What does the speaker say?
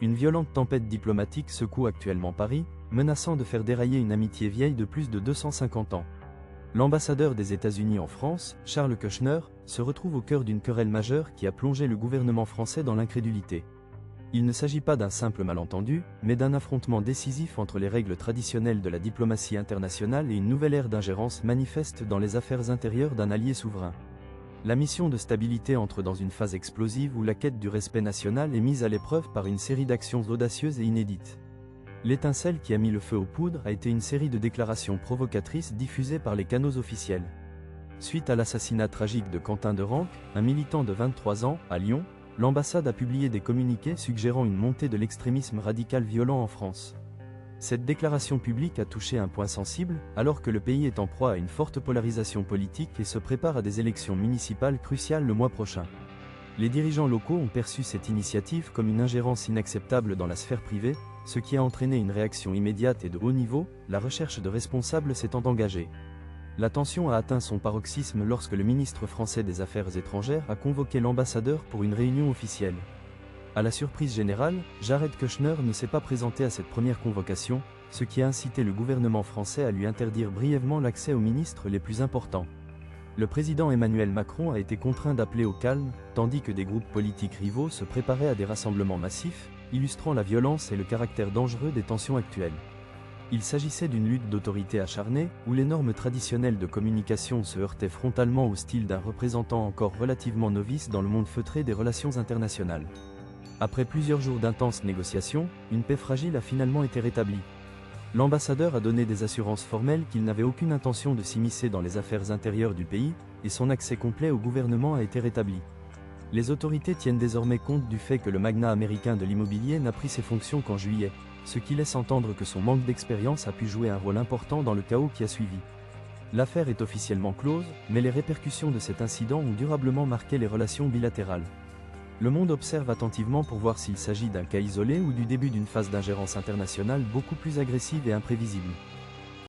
Une violente tempête diplomatique secoue actuellement Paris, menaçant de faire dérailler une amitié vieille de plus de 250 ans. L'ambassadeur des États-Unis en France, Charles Kushner, se retrouve au cœur d'une querelle majeure qui a plongé le gouvernement français dans l'incrédulité. Il ne s'agit pas d'un simple malentendu, mais d'un affrontement décisif entre les règles traditionnelles de la diplomatie internationale et une nouvelle ère d'ingérence manifeste dans les affaires intérieures d'un allié souverain. La mission de stabilité entre dans une phase explosive où la quête du respect national est mise à l'épreuve par une série d'actions audacieuses et inédites. L'étincelle qui a mis le feu aux poudres a été une série de déclarations provocatrices diffusées par les canaux officiels. Suite à l'assassinat tragique de Quentin de Ranc, un militant de 23 ans, à Lyon, l'ambassade a publié des communiqués suggérant une montée de l'extrémisme radical violent en France. Cette déclaration publique a touché un point sensible, alors que le pays est en proie à une forte polarisation politique et se prépare à des élections municipales cruciales le mois prochain. Les dirigeants locaux ont perçu cette initiative comme une ingérence inacceptable dans la sphère privée, ce qui a entraîné une réaction immédiate et de haut niveau, la recherche de responsables s'étant engagée. La tension a atteint son paroxysme lorsque le ministre français des Affaires étrangères a convoqué l'ambassadeur pour une réunion officielle. À la surprise générale, Jared Kushner ne s'est pas présenté à cette première convocation, ce qui a incité le gouvernement français à lui interdire brièvement l'accès aux ministres les plus importants. Le président Emmanuel Macron a été contraint d'appeler au calme, tandis que des groupes politiques rivaux se préparaient à des rassemblements massifs, illustrant la violence et le caractère dangereux des tensions actuelles. Il s'agissait d'une lutte d'autorité acharnée, où les normes traditionnelles de communication se heurtaient frontalement au style d'un représentant encore relativement novice dans le monde feutré des relations internationales. Après plusieurs jours d'intenses négociations, une paix fragile a finalement été rétablie. L'ambassadeur a donné des assurances formelles qu'il n'avait aucune intention de s'immiscer dans les affaires intérieures du pays, et son accès complet au gouvernement a été rétabli. Les autorités tiennent désormais compte du fait que le magnat américain de l'immobilier n'a pris ses fonctions qu'en juillet, ce qui laisse entendre que son manque d'expérience a pu jouer un rôle important dans le chaos qui a suivi. L'affaire est officiellement close, mais les répercussions de cet incident ont durablement marqué les relations bilatérales. Le monde observe attentivement pour voir s'il s'agit d'un cas isolé ou du début d'une phase d'ingérence internationale beaucoup plus agressive et imprévisible.